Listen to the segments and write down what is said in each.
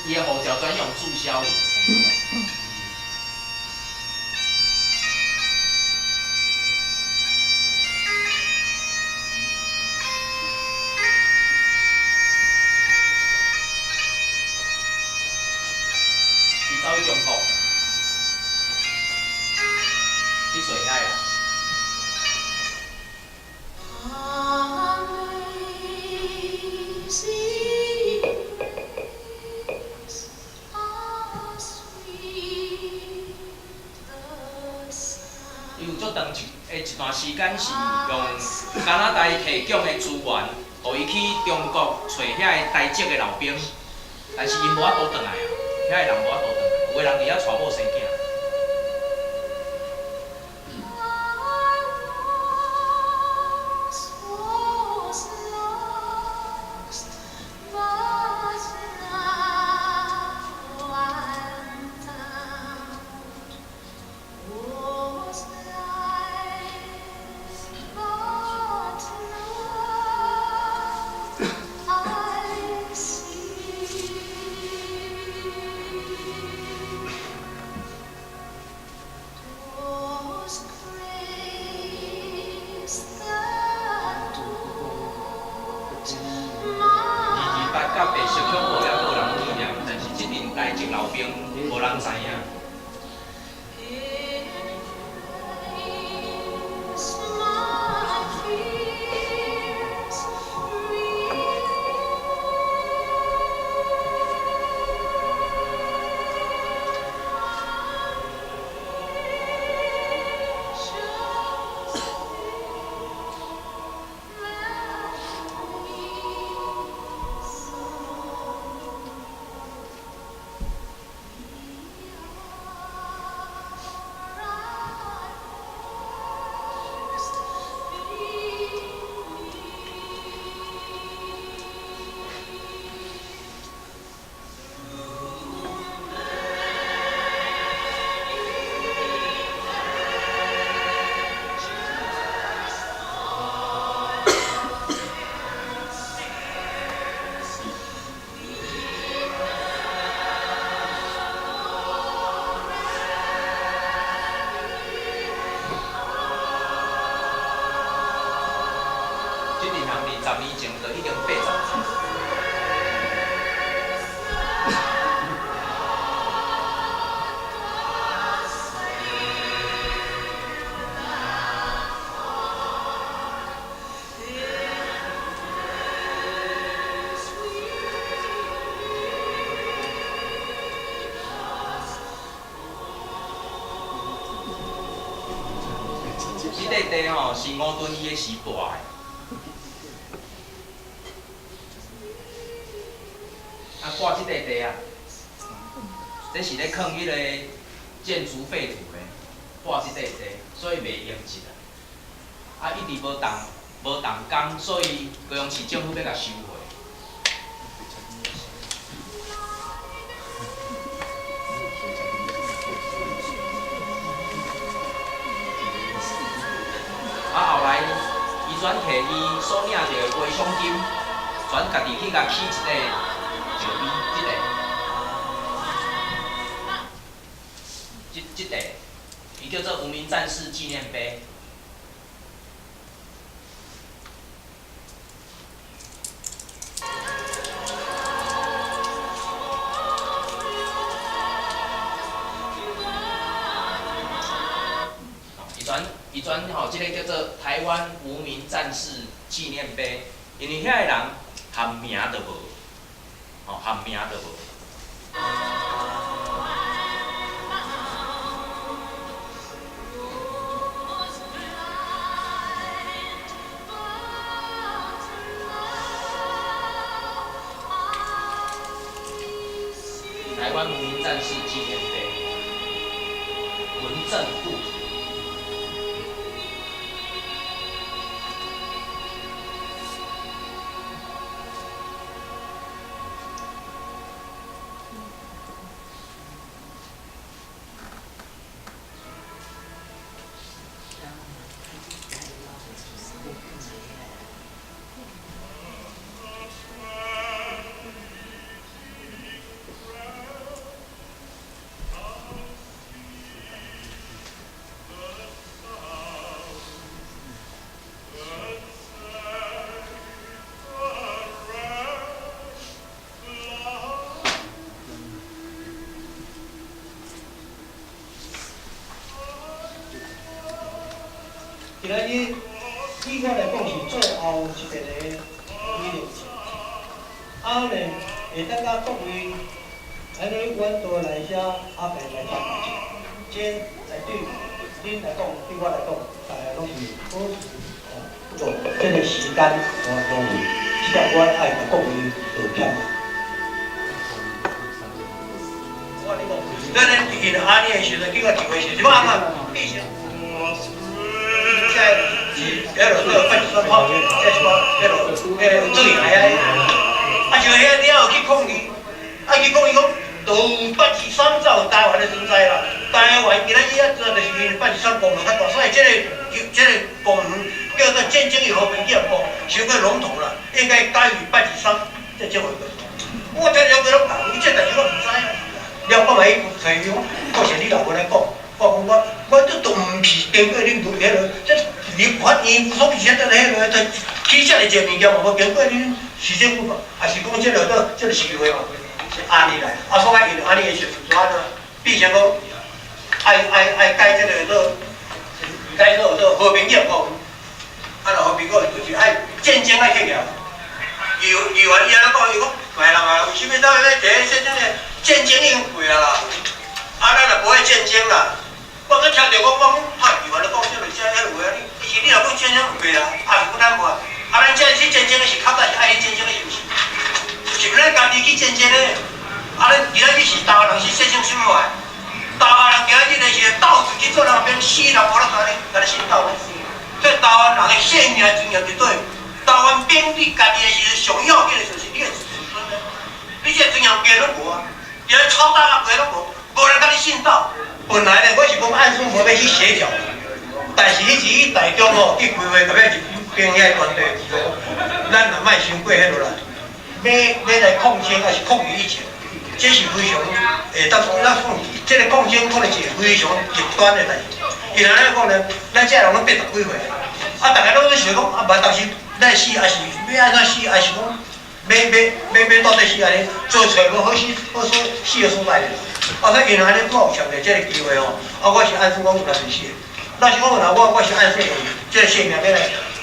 伊的胡椒专用注销哩。伊走去中国，去做遐啦。 伊有足长一段时间是用加拿大提供的资源，互伊去中国找遐个台籍的老兵，但是因无法度转来啊，遐个人无法度转来，有个人伫遐娶某生囝。 甲白石腔无了，无人纪念，但是即阵台籍老兵无人知影。10年前就已经80岁。这块地吼是吴敦义的时代的。 啊，挂即块地啊，这是咧坑迄个建筑废土的，挂即块地，所以袂用起来。啊，一直无动工，所以高雄市政府要甲收回。啊，后来伊转摕伊所领着的赔偿金，转家己去甲起一个。 这块，伊叫做无名战士纪念碑。伊转吼，这个叫做台湾无名战士纪念碑，因为遐个人含名都无，吼含名都无。 台湾无名战士纪念碑，文正故土。今仔日对我来讲是最后一个纪念日，啊呢会当甲各位安尼远道来遮阿伯来办节，这来对恁来讲，对我来讲，大家拢是好做这个时间浪费，即点我爱甲各位道歉。我你讲，咱咧因阿年的时阵，叫我机会是，什么啊？必须。即是迄落个发酸泡，即是讲迄落水海啊，就遐了去抗议，啊去抗议讲，都823才有台湾的存在啦。台湾今仔日啊，主要就是因为823功能较大，所以这个功能叫做战争与和平建国，太过笼统啦，应该改为823这种个。我这了解拢讲，伊这代志我唔知啊。了，我咪去找伊讲，我是你老婆来讲。我都唔是经过恁迄落，这立法院所以现在迄落，就起遮个一个物件嘛，无经过恁市政府嘛，也是讲这落到这个市议会嘛，是安尼来。啊，所以因安尼的时阵，就安怎，变成讲爱改这个改和平建国，啊，和平国就是爱战争爱去了。议员伊安尼讲，伊讲，卖人啊，为什么到咧第一说真个战争已经过啊啦？啊，咱也不会战争啦。我搁听着我拍议员咧讲这落遮遐话啊，你若讲战争过啦，啊是不咱无啊，咱这去战争的是较早是爱去战争的是毋是？是不咱家己去战争的？啊，咱今仔日是台湾人是说清什么话？台湾人今仔日的是到处去做人边死人，无咧甲你信道。所以台湾人的性命尊严绝对，台湾兵你家己的是上要紧的就是你的自尊啊！你这尊严别拢无啊，连超大别拢无，无人甲你信道。本来咧，我是讲按顺无要去协调，但是迄时台中吼，去规划咁样日兵遐团队，咱也莫伤过迄落啦。要来抗争还是抗议疫情，这是非常当咱讲，这个抗争可能是非常极端的代志。因为咱讲咧，咱这人拢80几岁，啊，大家拢在想讲，啊，万当时咱死还是要安怎死，还是讲要到底是安尼，做找无好死的所在。啊，所以因为安尼我有抢着这个机会吼，啊，我是按算讲有来是死，但是我我是按说这个性命要来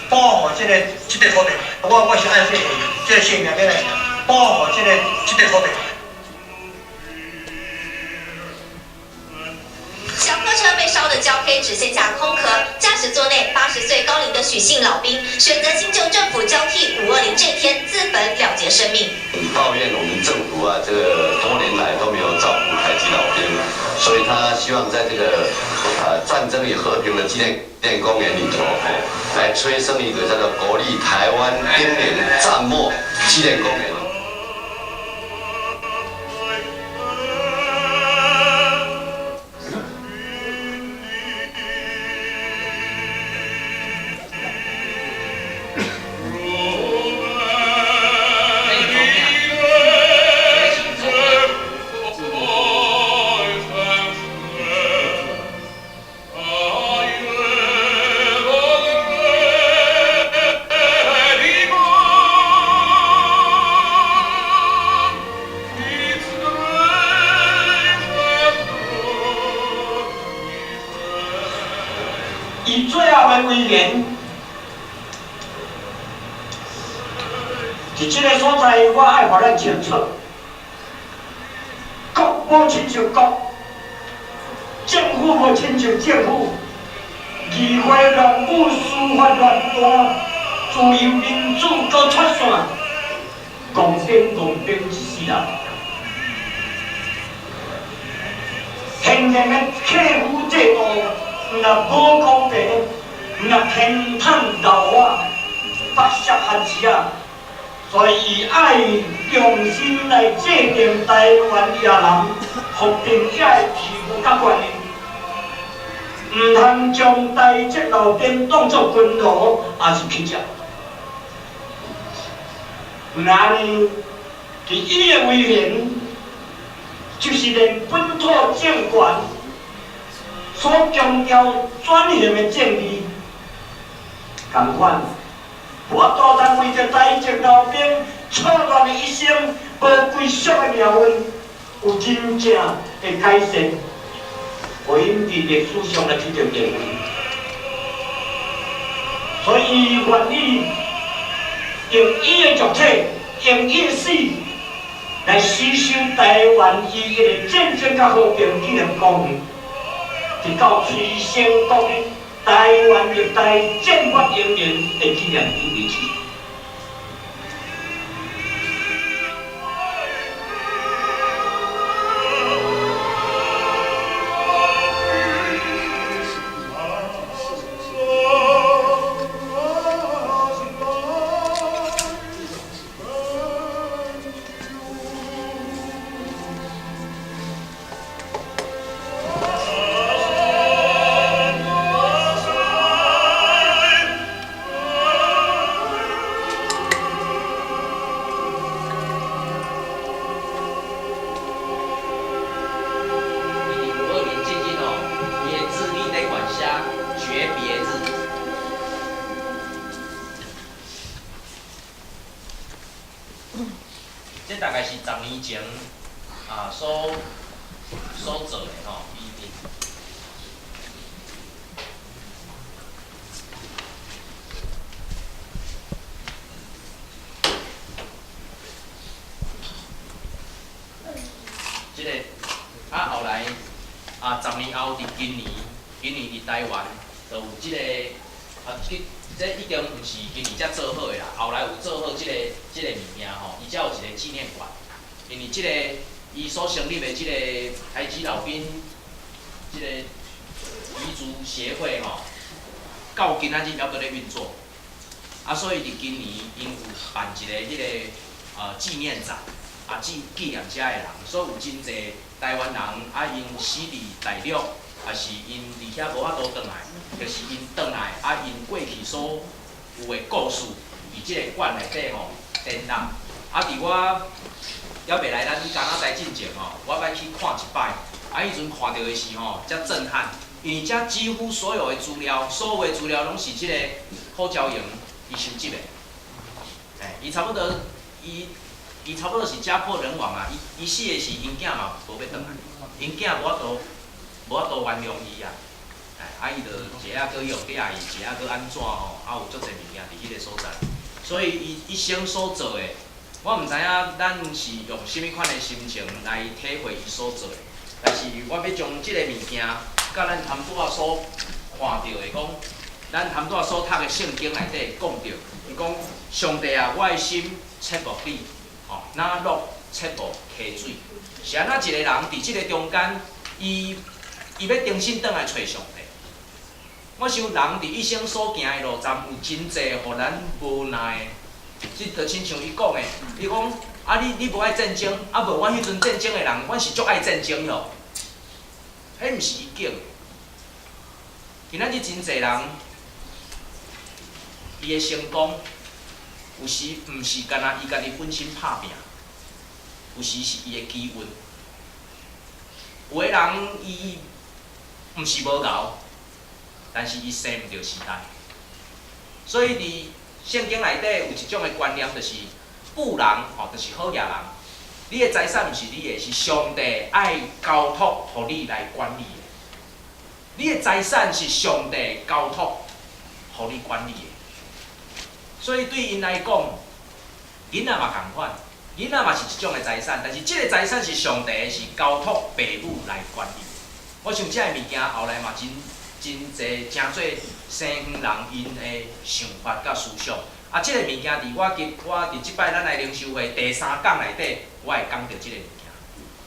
保护这个土地，我是按说这个性命要来保护这个土地。小客车被烧得焦黑，只剩下空壳。驾驶座内80岁高龄的许姓老兵选择新旧政府交替520这天自焚了结生命。抱怨我们政府啊，这个多年来都没有照顾台籍老兵，所以他希望在这个战争与和平的纪念公园里头，来催生一个叫做国立台湾兵连战没纪念公园。以最后的威严，伫这个所在，我爱互咱清楚，国无亲像国，政府无亲像政府，议会乱舞，司法乱大，自由民主搁脱线，公平一世人。现行的客户制度。若无公平，若偏袒老我，剥削汉子啊！所以伊爱用心来制定台湾野人服兵役的义务甲权利，唔通将台籍老兵当作军奴，也是乞食。那呢，伫伊的威严，就是连本土政权。所强调转型的正义，同款，我大胆为着台籍老兵错乱的一生，无归属的命运，有真正的改善，互因伫历史上来取得地位。所以伊愿意用伊的肉体，用伊的死来牺牲台湾伊个战争甲和平纪念公园，直到牺牲独立台湾历代战法英名的纪念日为止。这大概是10年前所做的吼，这个后来10年后伫今年伫台湾就有这个这已经毋是今年才做好的啦，后来有做好这个物件吼，伊才有一个纪念馆。因为这个伊所成立的这个台籍老兵这个彝族协会吼，到今仔日还搁咧运作。所以伫今年因有办一个迄个纪念展，纪念遮的人，所以有真侪台湾人因死伫大陆，是因伫遐无法度转来。就是因转来，因过去所有的故事，伫即个馆内底吼展览。伫我还袂来咱刚仔台进前吼，我捌去看一摆。迄阵看到的是吼，遮震撼，因为遮几乎所有的资料，拢是即个好椒营伊收集的。伊差不多，伊差不多是家破人亡啊！伊死的是因囝嘛无要转来，因囝无法度原谅伊啊！伊就一下搁用掠伊，一下搁安怎吼？有足侪物件伫迄个所在，所以伊一生所做的，我毋知影咱是用啥物款的心情来体会伊所做的。但是我要将即个物件，甲咱谈拄仔所看到的讲，咱谈拄仔所读的圣经内底讲到，伊讲上帝啊，我的心切慕你，吼，那落切慕溪水。是安怎一个人伫即个中间，伊要重新转来找上帝。我想人伫一生所行的路站有真侪，互咱无奈的。就亲像伊讲的，伊讲你无爱战争，无阮迄阵战争的人，阮是足爱战争咯。迄毋是伊讲的。今仔日真侪人，伊的成功，有时毋是干那伊家己本身拍拼，有时是伊的机运。有的人伊毋是无熬。但是伊生毋着时代，所以伫圣经内底有一种的观念，就是富人就是好野人。你的财产毋是你的，是上帝爱交托互你来管理的。你的财产是上帝交托互你管理的。所以对因来讲，囡仔嘛共款，囡仔嘛是一种的财产，但是即个财产是上帝的，是交托父母来管理的。我想这个物件后来嘛真侪真侪西方人因的想法甲思想，即个物件伫我伫即摆咱来灵修会第3讲内底，我会讲到即个物件。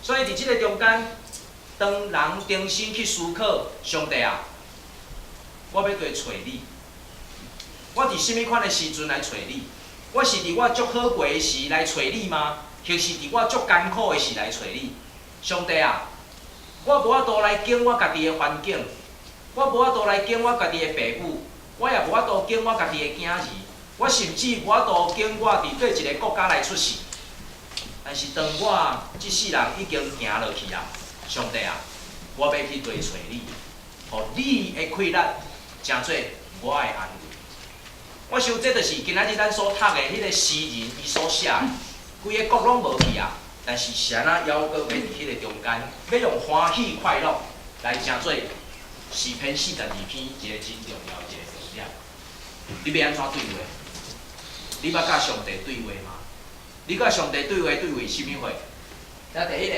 所以伫即个中间，当人重新去思考，上帝啊，我要对找你，我伫甚物款的时阵来找你？我是伫我足好过的时来找你吗？还是伫我足艰苦的时来找你？上帝啊，我无法度来经我家己的环境。我无法度来经我家己的父母，我也无法度经我家己的囝儿，我甚至无法度经我伫对一个国家来出世。但是当我即世人已经行落去啊，上帝啊，我要去追找你，互你的快乐成做我的安慰。我想这就是今仔日咱所读的迄个诗人伊所写的，规个国拢无去啊，但是是安怎犹阁要伫迄个中间，要用欢喜快乐来成做。诗篇42篇一个真重要一个重点。你要安怎对话？你捌甲上帝对话吗？你甲上帝对话什么话？咱第一个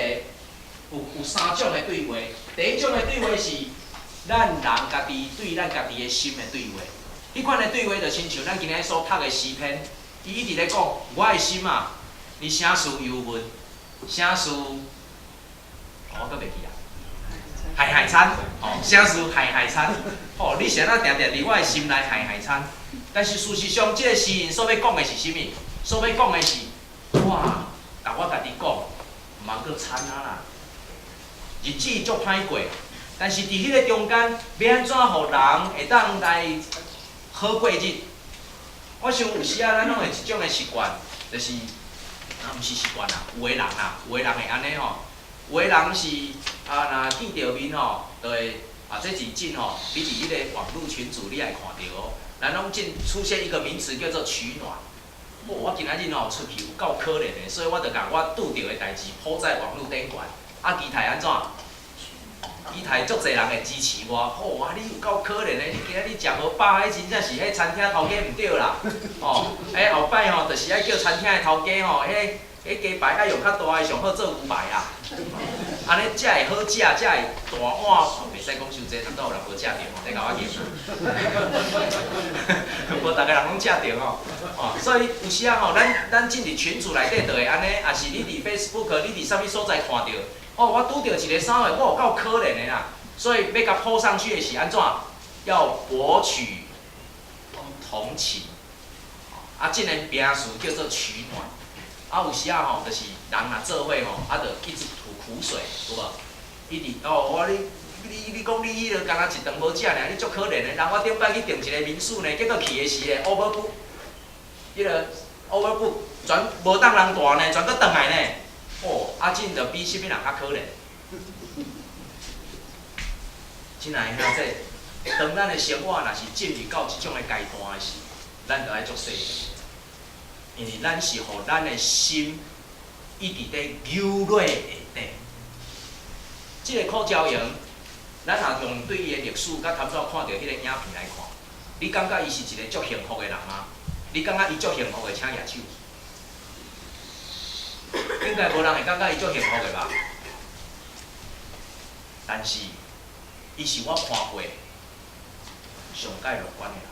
有3种的对话。第一种的对话是咱人家己对咱家己的心的对话。迄款的对话就亲像咱今日所读的诗篇，伊一直咧讲，我的心啊，你啥事忧闷，啥事，我搁袂记啊。海产，哦，啥事海产，哦，你是安怎定定伫我的心内海产？但是事实上，即个诗人所要讲的是啥物？所要讲的是，哇，甲我家己讲，毋通搁惨啊啦！日子足歹过，但是伫迄个中间，要安怎互人会当来好过日？我想有时啊，咱拢会一种的习惯，就是，毋是习惯啦，有个人啦，有个人会安尼吼。有的人是若见到面吼，就会这几近吼，你伫迄个网络群组你会看到哦，咱拢进出现一个名词叫做取暖。我今仔日吼出去有够可怜的，所以我就甲我拄着的代志抛在网络顶悬。期待安怎？期待足侪人会支持我。啊，你有够可怜的，你今仔日食无饱，迄真正是迄餐厅头家毋对啦。后摆吼，就是爱叫餐厅的头家吼，迄鸡排爱用较大的，上好做牛排啦。安尼才会好食，才会大碗，袂使讲伤济，难道有人无食着吼？你甲我记。无逐个人拢食着吼，所以有时啊吼，咱进入群组内底就会安尼，也是你伫 Facebook， 你伫啥物所在看到，我拄着一个啥货，我有够可怜的啦。所以要甲抛上去的是安怎？要博取同情。这个名词叫做取暖。有时啊吼，就是人若做伙吼，就一直吐苦水，有无？一直你讲你迄个干那一顿无食尔，你足可怜的。人我顶摆去订一个民宿呢，结果去的是个 overbook， 迄个 overbook 全无当人住呢，全搁转来呢。真着比什么人较可怜。亲爱的兄弟，当咱的生活若是进入到即种的阶段的时，咱就爱作细。因为咱是互咱的心一直在扭落下底。即个柯昭阳，咱若用对伊的历史甲tham照看到迄个影片来看，你感觉伊是一个足幸福的人吗？你感觉伊足幸福的，请举手。应该无人会感觉伊足幸福的吧？但是，伊是我看过上界乐观的人，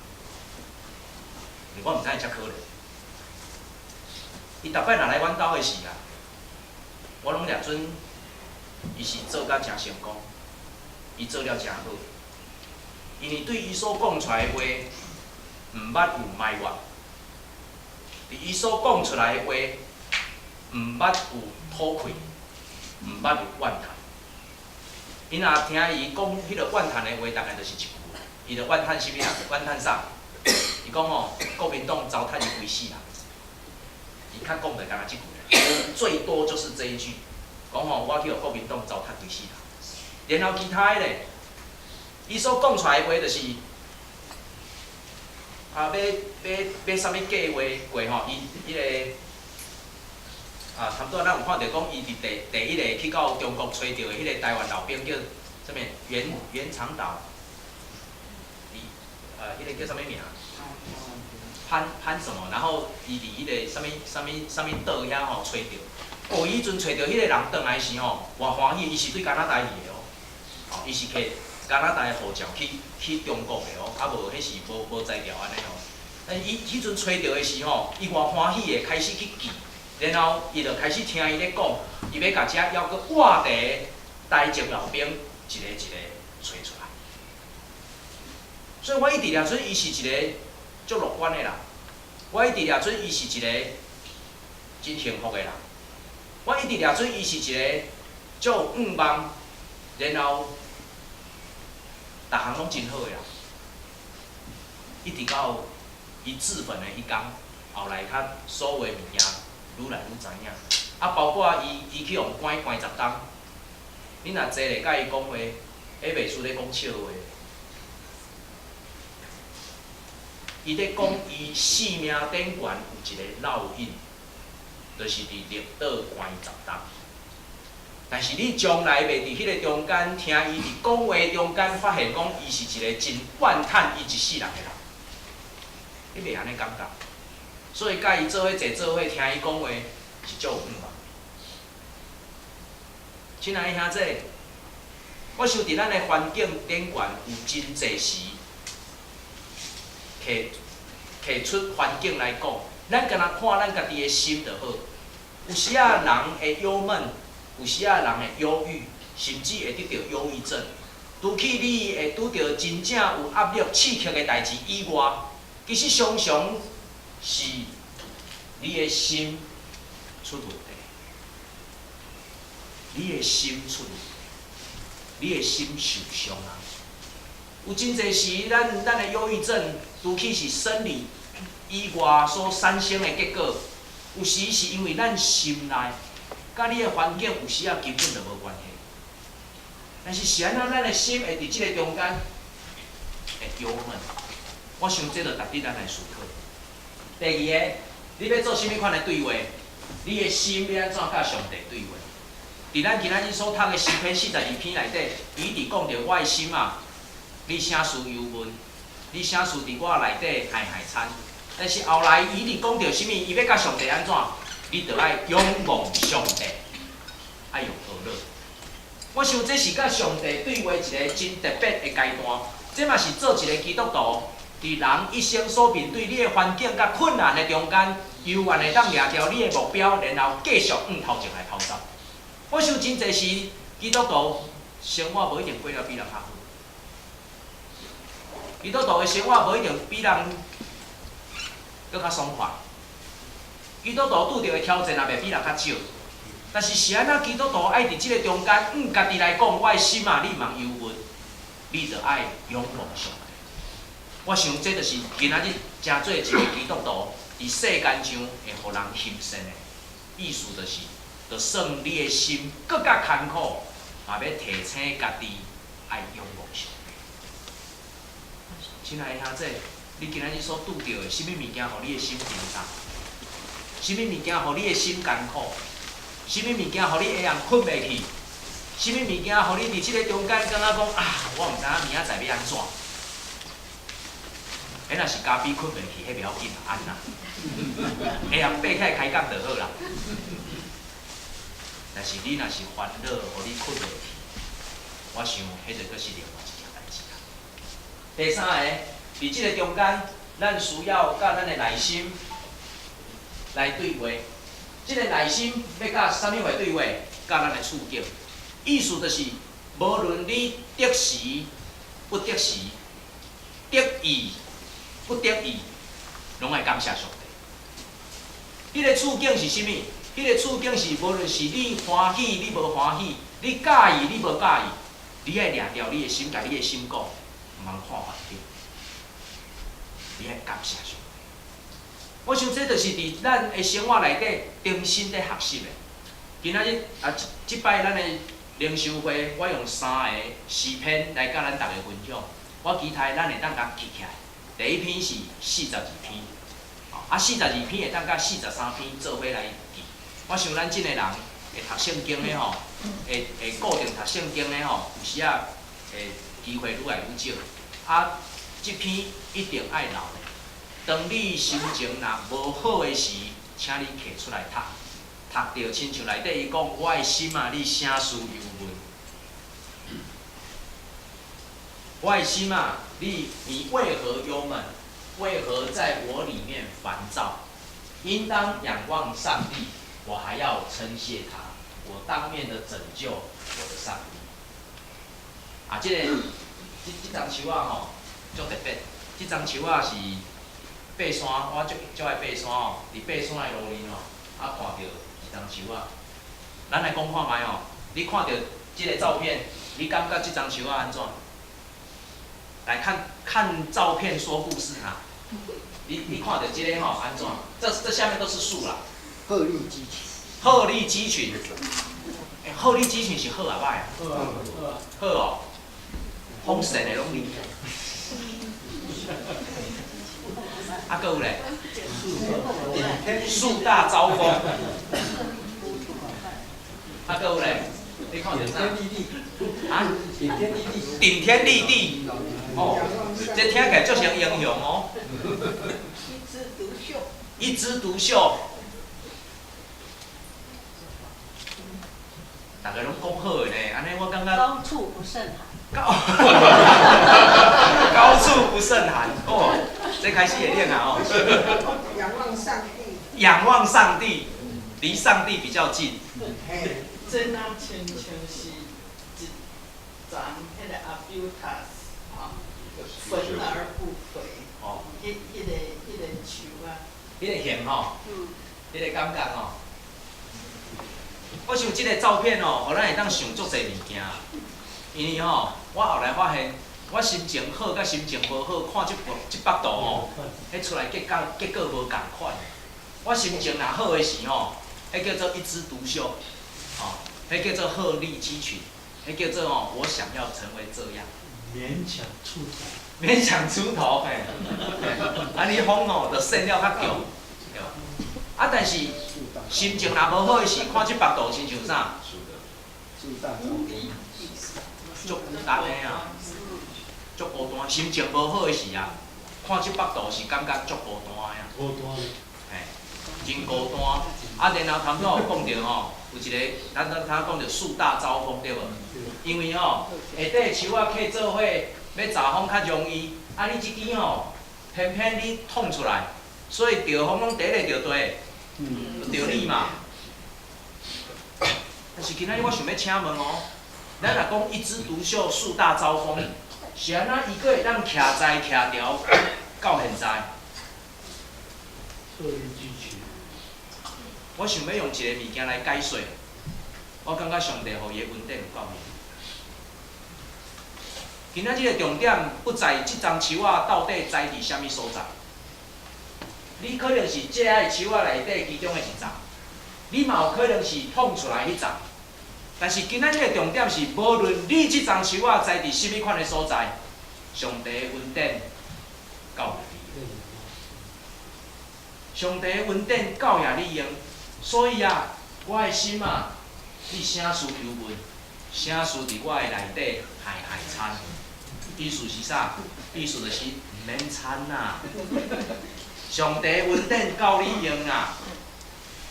因为我毋知伊遮可怜。伊逐摆若来阮兜的时啊，我拢掠准，伊是做甲诚成功，伊做了诚好，因为对伊所讲出来的话，毋捌有埋怨，伫伊所讲出来的话，毋捌有吐气，毋捌有怨叹。伊若听伊讲迄个怨叹的话，大概就是一句，伊就怨叹啥物啊？怨叹啥？伊讲吼，国民党糟蹋伊规世人。伊较讲就干那即句，最多就是这一句，讲吼我去互国民党糟蹋规世人。然后其他的咧，伊所讲出来的话就是，要啥物计划过吼？伊迄个差不多咱有看到讲，伊伫第一个去到中国找到的迄个台湾老兵叫啥物？袁长岛，迄个叫啥物名？潘什么？然后伊伫迄个啥物岛遐吼找着，伊迄阵找着迄个人转来时吼，偌欢喜，伊是对加拿大去的哦，伊是摕加拿大的护照去中国的哦，无迄是无在调安尼哦。但伊迄阵找着的时吼，伊偌欢喜的开始去记，然后伊就开始听伊咧讲，伊要甲遮要搁活地台籍老兵一个找出来。所以我一直掠准伊是一个足乐观的人，我一直掠准伊是一个真幸福的人，我一直掠准伊是一个足愿望，然后逐项拢真好的人，一直到伊自焚的迄天，后来较所有的物件愈来愈知影，包括伊去用关10冬，你若坐咧，甲伊讲话，袂输咧讲笑话。伊咧讲，伊生命顶悬有一个烙印，就是伫绿岛关10冬。但是你将来袂伫迄个中间听伊伫讲话中间发现讲，伊是一个真怨叹伊一世人的人。你袂安尼感觉。所以甲伊做伙坐做伙，听伊讲话是足有远嘛。亲爱的兄弟，我想伫咱的环境顶悬有真侪时，摕出环境来讲，咱干那看咱家己的心就好。有时啊，人会忧闷，有时啊，人会忧郁，甚至会得到忧郁症。除去你会拄到真正有压力、刺激的代志以外，其实常常是你的心出问题，你的心出问题，你的心受伤啊！有真侪时，咱的忧郁症，除去是生理以外所产生的结果，有时是因为咱心内，甲你的环境有时啊根本就无关系。但是是安怎，咱的心会伫即个中间会忧闷。我想这就值得咱来思考。第二个，你要做甚物款的对话？你的心要安怎甲上帝对话？伫咱今仔日所读的诗篇42篇内底，伊伫讲着我的心啊，你啥事忧闷？你啥事伫我内底害惨？但是后来伊伫讲着甚物？伊要甲上帝安怎？你着爱仰望上帝，爱用学乐。我想这是甲上帝对话一个真特别的阶段，这嘛是做一个基督徒，伫人一生所面对你的环境甲困难的中间，犹原会当抓牢你的目标，然后继续往头前来跑走。我想真侪时，基督徒生活无一定过了比人较好，基督徒的生活无一定比人更较爽快，基督徒拄到的挑战也袂比人较少。但是是安怎基督徒爱伫即个中间，家己来讲，我的心啊，你茫忧闷，你着爱仰望上帝。我想这就是今仔日真做一个基督徒伫世间上会互人欣赏的意思，着算你的心更加艰苦，嘛要提醒家己爱仰望上帝。亲爱的兄弟，你今仔日所拄到的，什么物件互你的心平淡？什么物件互你的心艰苦？什么物件互你下暗困袂去？什么物件互你伫即个中间感觉讲啊，我毋知影明仔载要安怎？迄若是咖啡困袂去，迄袂要紧啦，安啦。下暗爬起来开讲就好啦。但是你若是烦恼，互你困袂去，我想迄就阁是另外一件代志啦。第三个，伫即个中间，咱需要甲咱的内心来对话。即个内心要甲啥物话对话？甲咱的处境，意思就是，无论你得时不得时，得意不得意，拢爱感谢上帝。迄个处境是啥物？迄个处境是，无论是你欢喜你无欢喜，你介意你无介意，你爱抓牢你的心，甲你的心讲，毋通看环境，你爱感谢上帝。我想这就是伫咱的生活内底重新在学习的。今仔日啊，即摆咱的灵修会，我用3个诗篇来甲咱大家分享。我期待咱会当甲记起来。第一篇是42篇，42篇会当甲43篇做伙来记。我想咱真个人会读圣经的吼，会固定读圣经的吼，有时啊，机会愈来愈少。即篇一定爱留。当你心情若无好的时，请你摕出来读，读到亲像内底伊讲，我的心啊，你啥事忧闷？我的心啊，你为何忧闷？为何在我里面烦躁？应当仰望上帝，我还要称谢他，我当面的拯救我的上帝。这张树啊吼，足特别。这张树啊是。爬山，我足爱爬山哦。伫爬山的路面哦，看到一张树啊。咱来讲看卖哦，你看到即个照片，你感觉即张树啊安怎？来看照片说故事啊。你看到即个吼安怎？这下面都是树啦。鹤立鸡群。鹤立鸡群。鹤立鸡群是好啊歹啊？好哦。丰盛的拢哩。阁有咧，树大招风。阁有咧，你看到啥？啊？顶天立地。哦，这听起来足像英雄哦。秀。一枝独秀。大家拢讲好的呢，安尼我感觉高处不胜寒。高处不胜寒哦，这开始会练啊哦。仰望上帝。仰望上帝，离上帝比较近。这那亲像是一丛迄个阿比塔斯啊，焚而不毁。哦。迄个树啊。迄个形吼，迄个感觉吼。我想即个照片哦，互咱会当想足侪物件。因为吼，我后来发现，我心情好甲心情无好，看即幅图吼，迄出来结果无共款。我心情若好的时吼，迄叫做一枝独秀，哦，迄叫做鹤立鸡群，迄叫做哦，我想要成为这样。勉强出头。勉强出头嘿，安尼风哦，就闪了较强。啊，但是心情若无好的时，看即幅图亲像啥？足孤单的啊，足孤单。心情无好的时啊，看即幅图是感觉足孤单的啊。孤单。嘿，真孤单。啊，然后头拄有讲到吼，有一个，咱讲到树大招风对无？因为吼，下底树仔客做伙，要招风较容易。啊，你即支吼，偏偏你捅出来，所以着风拢第一个着对，着你嘛。但是今仔日我想要请问哦，咱若讲一枝独秀，树大招风，是安怎伊佫会当徛在徛条到现在？鹤立鸡群。我想要用一个物件来解说，我感觉上帝互伊的恩典有够严。今仔日的重点不在即丛树仔到底栽伫啥物所在，你可能是这的树仔内底其中的一丛，你嘛有可能是捅出来迄丛。但是今仔日的重点是，无论你即丛树仔栽伫什么款的所在，上帝的恩典教你。上帝的恩典教也你用，所以啊，我的心啊，你啥事求问，啥事伫我的内底海参。意思是啥？意思就是唔免参呐。上帝恩典教你用啊，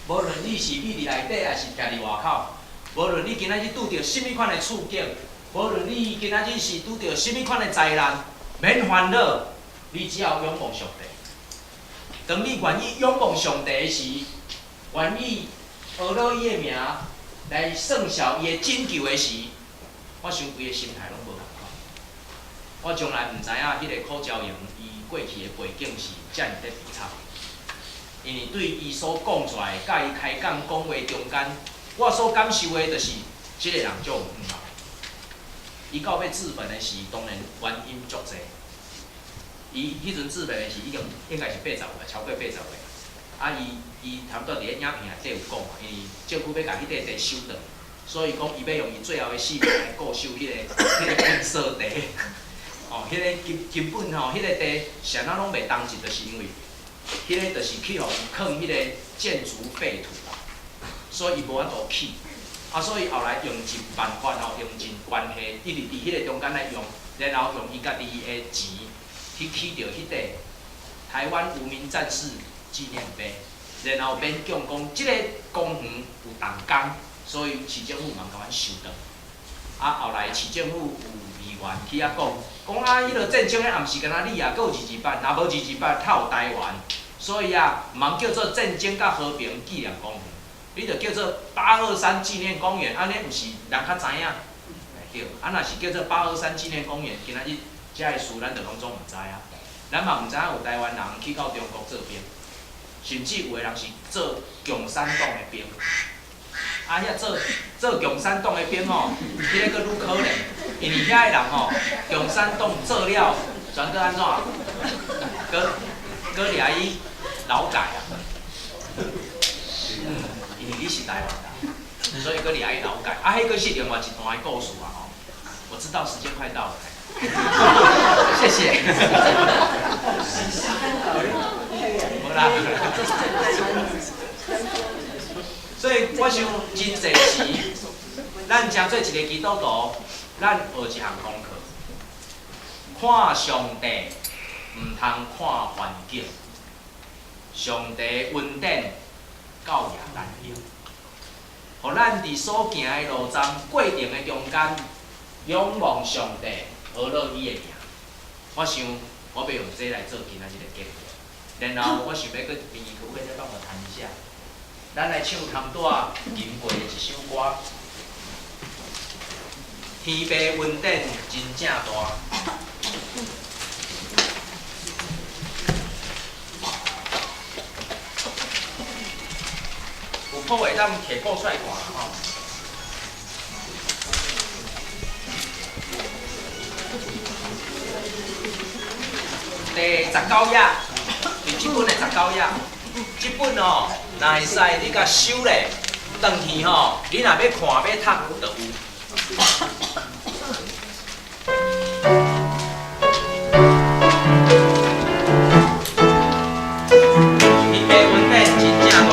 无论你是秘伫内底，还是徛伫外口，无论你今仔日拄着什么款的处境，无论你今仔日是拄着什么款的灾难，免烦恼，你只要仰望上帝。当你愿意仰望上帝的时，愿意学到伊的名来算小伊的拯救的时，我想规个心态拢无共款。我从来毋知影迄个苦椒营伊过去的背景是遮尔的悲惨，因为对伊所讲出来，甲伊开讲讲话中间，我所感受的就是，即个人足有远貌。伊到要自焚的时，当然原因足济。伊迄阵自焚的是应该是80岁，超过80岁。啊，伊差不多伫咧影片内底有讲嘛，因为政府要甲迄块地收倒，所以讲伊要用伊最后的性命来固守迄个建设地。哦，迄个根本吼，迄个地谁人拢袂当进，就是因为迄个就是去互伊放迄个建筑废土啦，所以伊无法度起。啊，所以后来用尽办法吼，用尽关系，一直伫迄个中间来用，然后用伊家己的钱。去起着迄块台湾无名战士纪念碑，然后勉强讲即个公园有动工，所以市政府嘛甲阮收倒。啊，后来市政府有议员去遐讲啊，迄落战争咧，也毋是干那你啊，佫有228，若无228，他有台湾，所以啊，毋通叫做战争甲和平纪念公园，你着叫做823纪念公园，安尼毋是人较知影，对。啊，若是叫做823纪念公园，今仔日。遮个事咱着拢总毋知啊，咱嘛毋知影有台湾人去到中国做兵，甚至有个人是做共产党的兵，啊，遐做共产党的兵吼，迄个佫愈可怜，因为遐个人吼，共产党做了，全佫安怎？佫掠伊劳改啊，因为你是台湾人，所以佫掠伊劳改，啊，迄佫是另外一段的故事啊吼，我知道时间快到了。谢谢。无啦。所以我想真侪时，咱诚做一个基督徒，咱学一项功课，看上帝，毋通看环境。上帝恩典教也难行，互咱伫所行的路站过程的中间，仰望上帝，学乐伊的名。我想，我要用这来做今仔日的结尾。然后我想要搁明可不可以再帮我弹一下？咱来唱他们带经过的一首歌。天父恩典真正大。有谱的咱摕谱出来看吼。第19页，是即本的19页，即本哦，若会使你甲收咧，转去吼，你若要看要读就有。天父恩典真正大。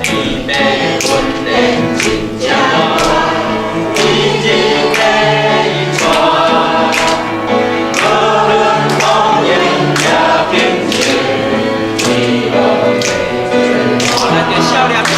天父恩典真正大，天经地义咱着少年的